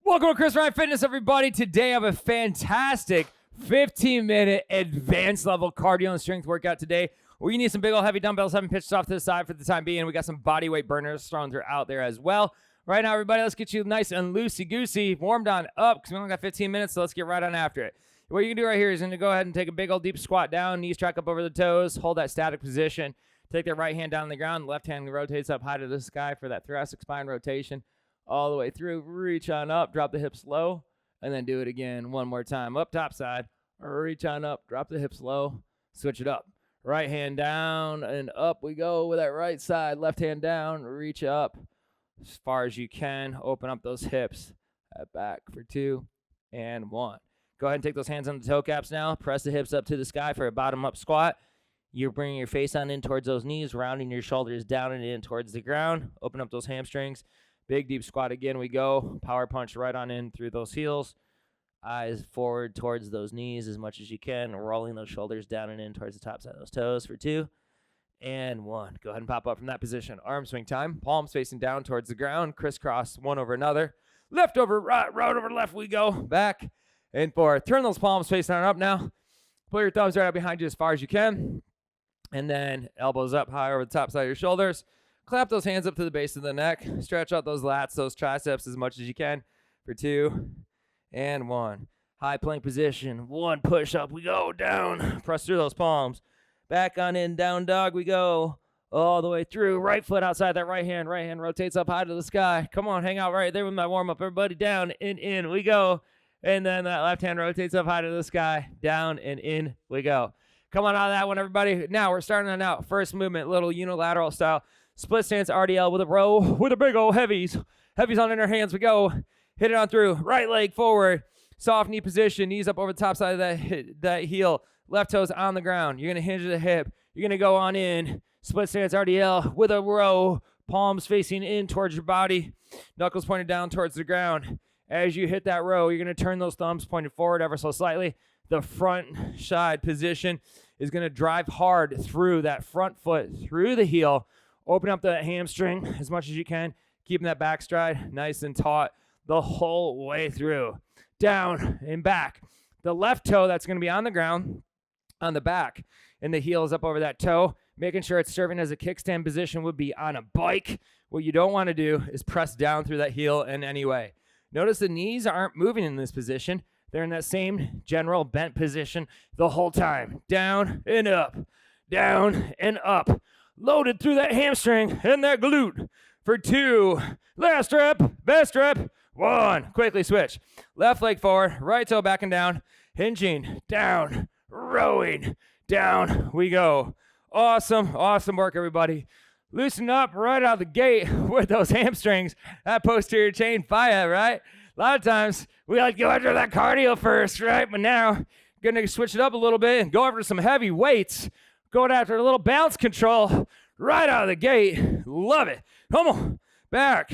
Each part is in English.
Welcome to Chris Ryan Fitness, everybody. Today I have a fantastic 15-minute advanced level cardio and strength workout today. We need some big old heavy dumbbells, having pitched off to the side for the time being. We got some body weight burners thrown out there as well. Right now, everybody, let's get you nice and loosey-goosey, warmed on up, because we only got 15 minutes, so let's get right on after it. What you can do right here is going to go ahead and take a big old deep squat down, knees track up over the toes, hold that static position. Take that right hand down on the ground, left hand rotates up high to the sky for that thoracic spine rotation. All the way through, reach on up, drop the hips low, and then do it again one more time. Up top side, reach on up, drop the hips low, switch it up. Right hand down and up we go with that right side. Left hand down, reach up as far as you can. Open up those hips. Back for 2 and 1. Go ahead and take those hands on the toe caps now. Press the hips up to the sky for a bottom up squat. You're bringing your face on in towards those knees, rounding your shoulders down and in towards the ground. Open up those hamstrings. Big deep squat again we go. Power punch right on in through those heels. Eyes forward towards those knees as much as you can. Rolling those shoulders down and in towards the top side of those toes for 2 and 1. Go ahead and pop up from that position. Arm swing time. Palms facing down towards the ground. Crisscross one over another. Left over right, right over left we go. Back and forth. Turn those palms facing on up now. Pull your thumbs right up behind you as far as you can. And then elbows up high over the top side of your shoulders. Clap those hands up to the base of the neck. Stretch out those lats, those triceps as much as you can for 2 and 1. High plank position. 1 push up. We go down. Press through those palms. Back on in. Down dog we go. All the way through. Right foot outside that right hand. Right hand rotates up high to the sky. Come on, hang out right there with my warm up. Everybody down and in we go. And then that left hand rotates up high to the sky. Down and in we go. Come on out of that one, everybody. Now we're starting on out. First movement, little unilateral style. Split stance RDL with a row with a big old heavies. Heavies on inner hands. We go. Hit it on through. Right leg forward. Soft knee position. Knees up over the top side of that heel. Left toes on the ground. You're going to hinge the hip. You're going to go on in. Split stance RDL with a row. Palms facing in towards your body. Knuckles pointed down towards the ground. As you hit that row, you're going to turn those thumbs pointed forward ever so slightly. The front side position is going to drive hard through that front foot, through the heel. Open up the hamstring as much as you can, keeping that back stride nice and taut the whole way through. Down and back. The left toe that's going to be on the ground, on the back, and the heel is up over that toe, making sure it's serving as a kickstand position would be on a bike. What you don't want to do is press down through that heel in any way. Notice the knees aren't moving in this position. They're in that same general bent position the whole time. Down and up. Down and up. Loaded through that hamstring and that glute for 2. Last rep, best rep, 1. Quickly switch. Left leg forward, right toe back and down, hinging, down, rowing, down we go. Awesome, awesome work, everybody. Loosen up right out of the gate with those hamstrings, that posterior chain fire, right? A lot of times we like to go after that cardio first, right? But now, going to switch it up a little bit and go after some heavy weights. Going after a little bounce control right out of the gate. Love it. Come on. Back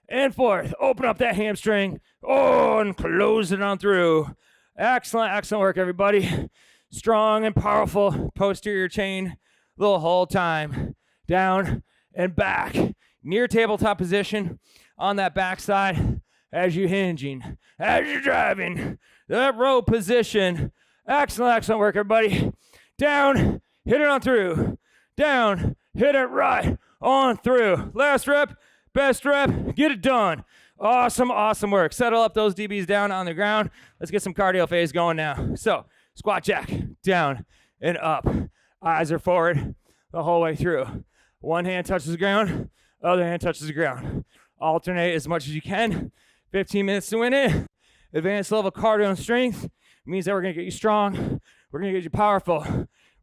and forth. Open up that hamstring. Oh, and close it on through. Excellent, excellent work, everybody. Strong and powerful posterior chain the whole time. Down and back. Near tabletop position on that backside as you're hinging, as you're driving. That row position. Excellent, excellent work, everybody. Down. Hit it on through. Down. Hit it right on through. Last rep. Best rep. Get it done. Awesome, awesome work. Settle up those DBs down on the ground. Let's get some cardio phase going now. So, squat jack. Down and up. Eyes are forward the whole way through. One hand touches the ground. Other hand touches the ground. Alternate as much as you can. 15 minutes to win it. Advanced level cardio and strength means that we're going to get you strong. We're going to get you powerful.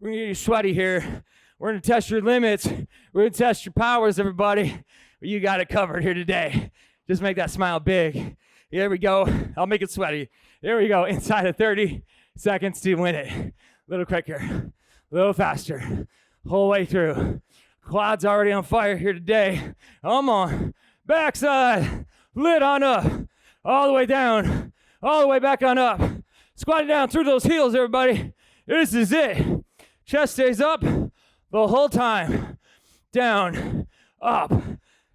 We're going to get you sweaty here. We're going to test your limits. We're going to test your powers, everybody. You got it covered here today. Just make that smile big. Here we go. I'll make it sweaty. There we go. Inside of 30 seconds to win it. A little quicker. A little faster. Whole way through. Quads already on fire here today. Come on. Backside. Lit on up. All the way down. All the way back on up. Squatting down through those heels, everybody. This is it. Chest stays up the whole time. Down, up,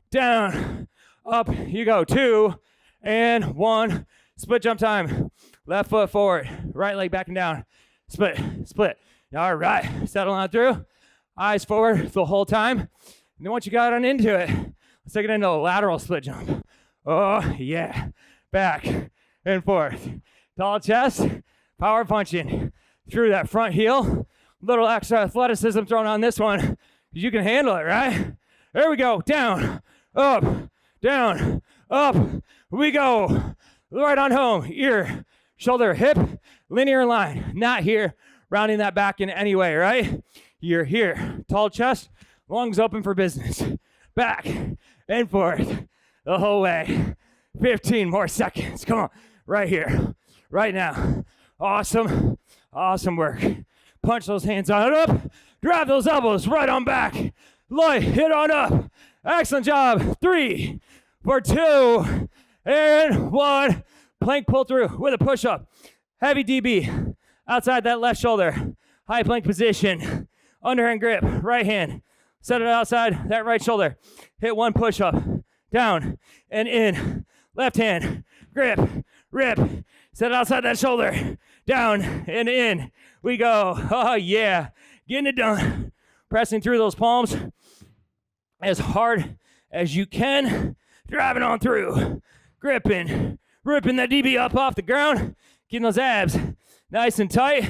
down, up. You go. 2 and 1. Split jump time. Left foot forward, right leg back and down. Split, split. All right, settle on through. Eyes forward the whole time. And then once you got on into it, let's take it into a lateral split jump. Oh, yeah. Back and forth. Tall chest, power punching through that front heel. Little extra athleticism thrown on this one, because you can handle it, right? There we go. Down, up, we go. Right on home. Ear, shoulder, hip, linear line. Not here, rounding that back in any way, right? You're here. Tall chest, lungs open for business. Back and forth the whole way. 15 more seconds. Come on. Right here. Right now. Awesome. Awesome work. Punch those hands on up. Drive those elbows right on back. Light, hit on up. Excellent job. 3, 4, 2, and 1. Plank pull through with a push-up. Heavy DB. Outside that left shoulder. High plank position. Underhand grip. Right hand. Set it outside that right shoulder. Hit 1 push-up. Down and in. Left hand. Grip. Rip. Set it outside that shoulder. Down and in. We go. Oh, yeah. Getting it done. Pressing through those palms as hard as you can. Driving on through. Gripping. Ripping that DB up off the ground. Getting those abs nice and tight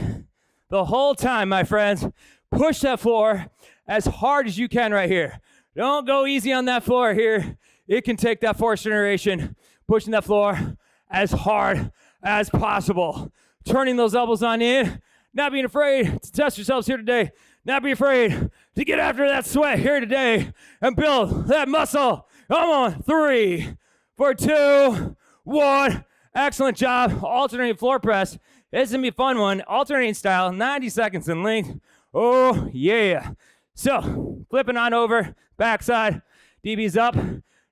the whole time, my friends. Push that floor as hard as you can right here. Don't go easy on that floor here. It can take that force generation. Pushing that floor as hard as possible. Turning those elbows on in. Not being afraid to test yourselves here today. Not be afraid to get after that sweat here today and build that muscle. Come on. 3, 4, 2, 1. Excellent job. Alternating floor press. This is going to be a fun one. Alternating style. 90 seconds in length. Oh, yeah. So, flipping on over. Backside. DB's up.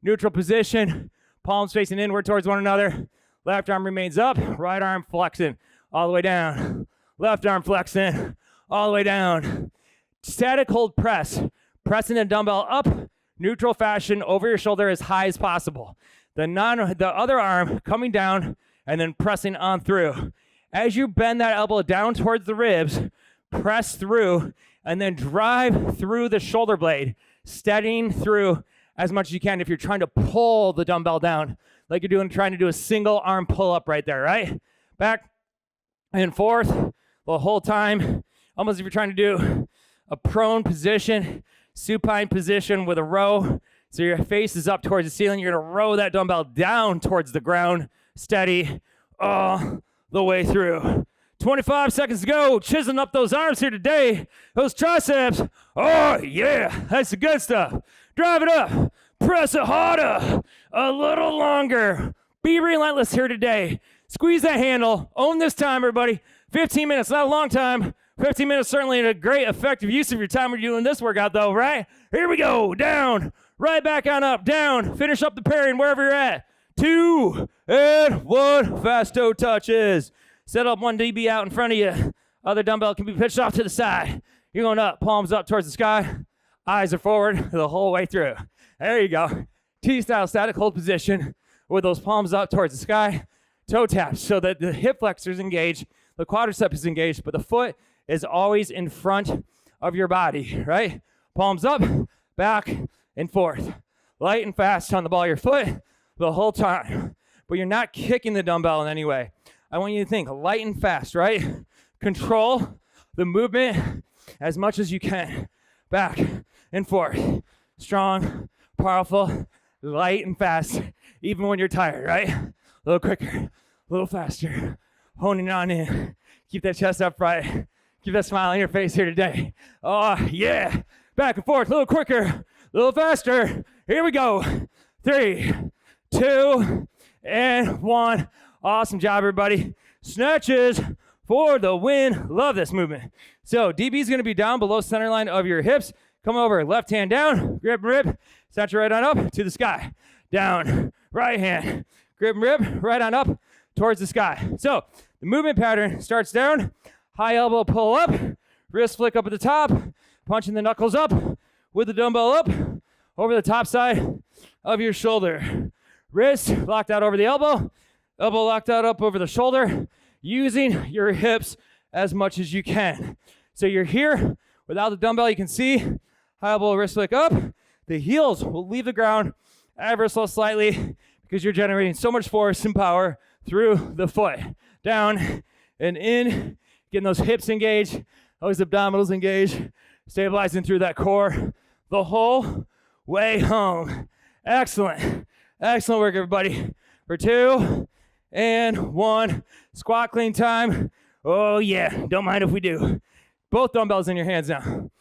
Neutral position. Palms facing inward towards one another. Left arm remains up. Right arm flexing all the way down. Left arm flexing all the way down. Static hold press. Pressing the dumbbell up. Neutral fashion over your shoulder as high as possible. The other arm coming down and then pressing on through. As you bend that elbow down towards the ribs, press through and then drive through the shoulder blade, steadying through as much as you can if you're trying to pull the dumbbell down, like you're trying to do a single arm pull up right there, right? Back and forth the whole time, almost if you're trying to do a prone position, supine position with a row. So your face is up towards the ceiling. You're gonna row that dumbbell down towards the ground, steady all the way through. 25 seconds to go. Chiseling up those arms here today. Those triceps. Oh, yeah. That's the good stuff. Drive it up. Press it harder. A little longer. Be relentless here today. Squeeze that handle. Own this time, everybody. 15 minutes, not a long time. 15 minutes certainly a great effective use of your time when you're doing this workout, though, right? Here we go. Down. Right back on up. Down. Finish up the parrying wherever you're at. 2 and 1. Fast toe touches. Set up 1 DB out in front of you. Other dumbbell can be pitched off to the side. You're going up, palms up towards the sky. Eyes are forward the whole way through. There you go. T-style static hold position with those palms up towards the sky. Toe taps so that the hip flexors engaged, the quadricep is engaged, but the foot is always in front of your body, right? Palms up, back, and forth. Light and fast on the ball of your foot the whole time. But you're not kicking the dumbbell in any way. I want you to think light and fast, right? Control the movement as much as you can. Back and forth. Strong, powerful, light and fast, even when you're tired, right? A little quicker, a little faster. Honing on in. Keep that chest upright. Keep that smile on your face here today. Oh, yeah. Back and forth, a little quicker, a little faster. Here we go. 3, 2, and 1. Awesome job, everybody. Snatches for the win. Love this movement. So DB is going to be down below center line of your hips. Come over, left hand down, grip and rip. Snatch right on up to the sky. Down, right hand, grip and rip, right on up towards the sky. So the movement pattern starts down, high elbow pull up, wrist flick up at the top, punching the knuckles up with the dumbbell up over the top side of your shoulder. Wrist locked out over the elbow. Elbow locked out up over the shoulder. Using your hips as much as you can. So you're here without the dumbbell. You can see high elbow, wrist flick up. The heels will leave the ground ever so slightly because you're generating so much force and power through the foot. Down and in, getting those hips engaged, those abdominals engaged, stabilizing through that core the whole way home. Excellent. Excellent work, everybody. For 2 and 1. Squat clean time. Oh, yeah. Don't mind if we do. Both dumbbells in your hands now.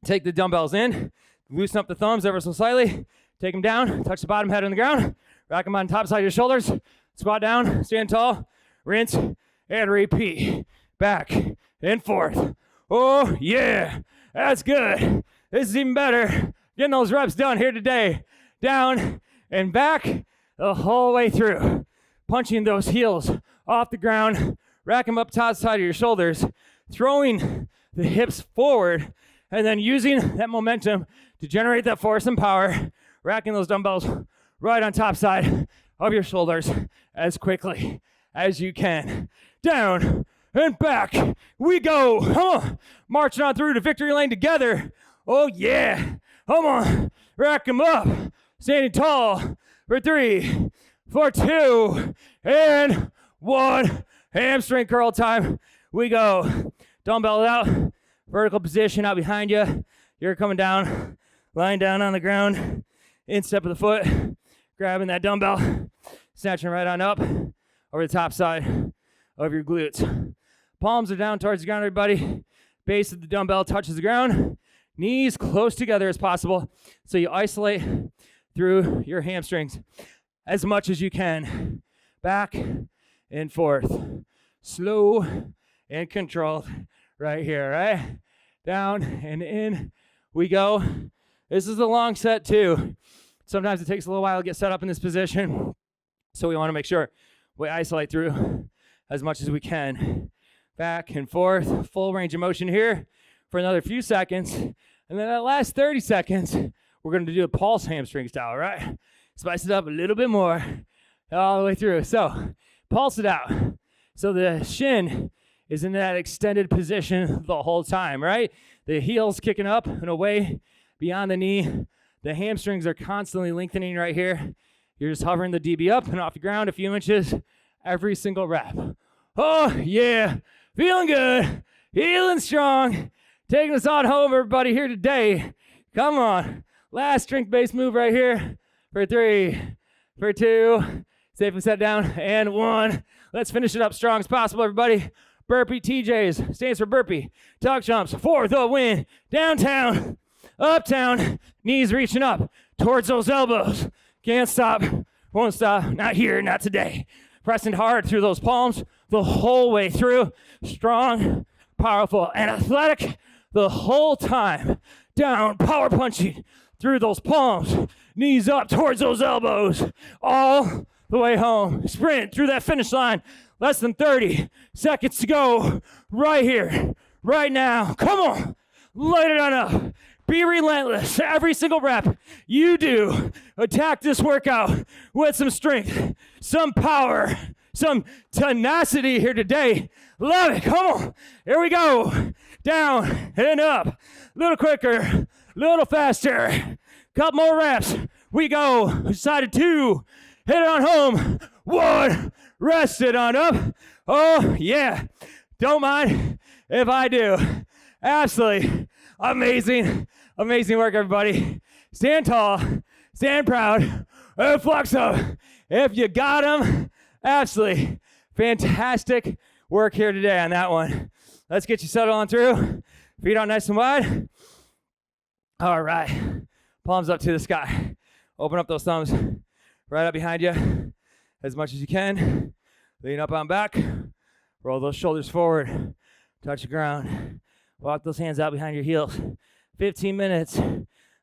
Take the dumbbells in. Loosen up the thumbs ever so slightly. Take them down. Touch the bottom head on the ground. Rack them on top side of your shoulders. Squat down. Stand tall. Rinse and repeat. Back and forth. Oh, yeah. That's good. This is even better. Getting those reps done here today. Down and back the whole way through. Punching those heels off the ground. Rack them up top side of your shoulders. Throwing the hips forward. And then using that momentum to generate that force and power. Racking those dumbbells right on top side of your shoulders as quickly as you can. Down and back we go. Marching on through to victory lane together. Oh yeah. Come on. Rack them up. Standing tall for 3, for 2, and 1. Hamstring curl time. We go. Dumbbell out. Vertical position out behind you. You're coming down. Lying down on the ground. Instep of the foot. Grabbing that dumbbell. Snatching right on up over the top side of your glutes. Palms are down towards the ground, everybody. Base of the dumbbell touches the ground. Knees close together as possible. So you isolate through your hamstrings as much as you can. Back and forth. Slow and controlled right here, right? Down and in we go. This is a long set too. Sometimes it takes a little while to get set up in this position. So we want to make sure we isolate through as much as we can. Back and forth, full range of motion here for another few seconds. And then that last 30 seconds, we're going to do a pulse hamstring style, right? Spice it up a little bit more all the way through. So pulse it out. So the shin is in that extended position the whole time, right? The heel's kicking up and away beyond the knee. The hamstrings are constantly lengthening right here. You're just hovering the DB up and off the ground a few inches every single rep. Oh, yeah. Feeling good. Feeling strong. Taking us on home, everybody, here today. Come on. Last strength-based move right here. For 3, for 2. Safely set down. And 1. Let's finish it up strong as possible, everybody. Burpee TJs. Stands for burpee. Tuck jumps for the win. Downtown. Uptown. Knees reaching up towards those elbows. Can't stop. Won't stop. Not here. Not today. Pressing hard through those palms the whole way through. Strong, powerful, and athletic the whole time. Down, power punching through those palms. Knees up towards those elbows. All the way home. Sprint through that finish line. Less than 30 seconds to go. Right here. Right now. Come on. Light it on up. Be relentless. Every single rep you do. Attack this workout with some strength, some power, some tenacity here today. Love it. Come on. Here we go. Down and up. A little quicker. A little faster. Couple more reps. We go. Decided 2. Hit it on home. 1. Rest it on up. Oh, yeah. Don't mind if I do. Absolutely amazing. Amazing work, everybody. Stand tall. Stand proud. And flex up. If you got them, absolutely fantastic work here today on that one. Let's get you settled on through. Feet out nice and wide. All right. Palms up to the sky. Open up those thumbs right up behind you as much as you can. Lean up on back. Roll those shoulders forward. Touch the ground. Walk those hands out behind your heels. 15 minutes.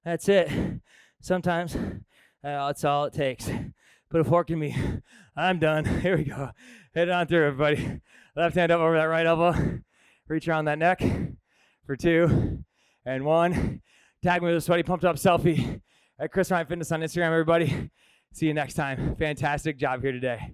That's it. Sometimes that's all it takes. Put a fork in me. I'm done. Here we go. Head on through, everybody. Left hand up over that right elbow. Reach around that neck for 2 and 1. Tag me with a sweaty, pumped up selfie at Chris Ryan Fitness on Instagram, everybody. See you next time. Fantastic job here today.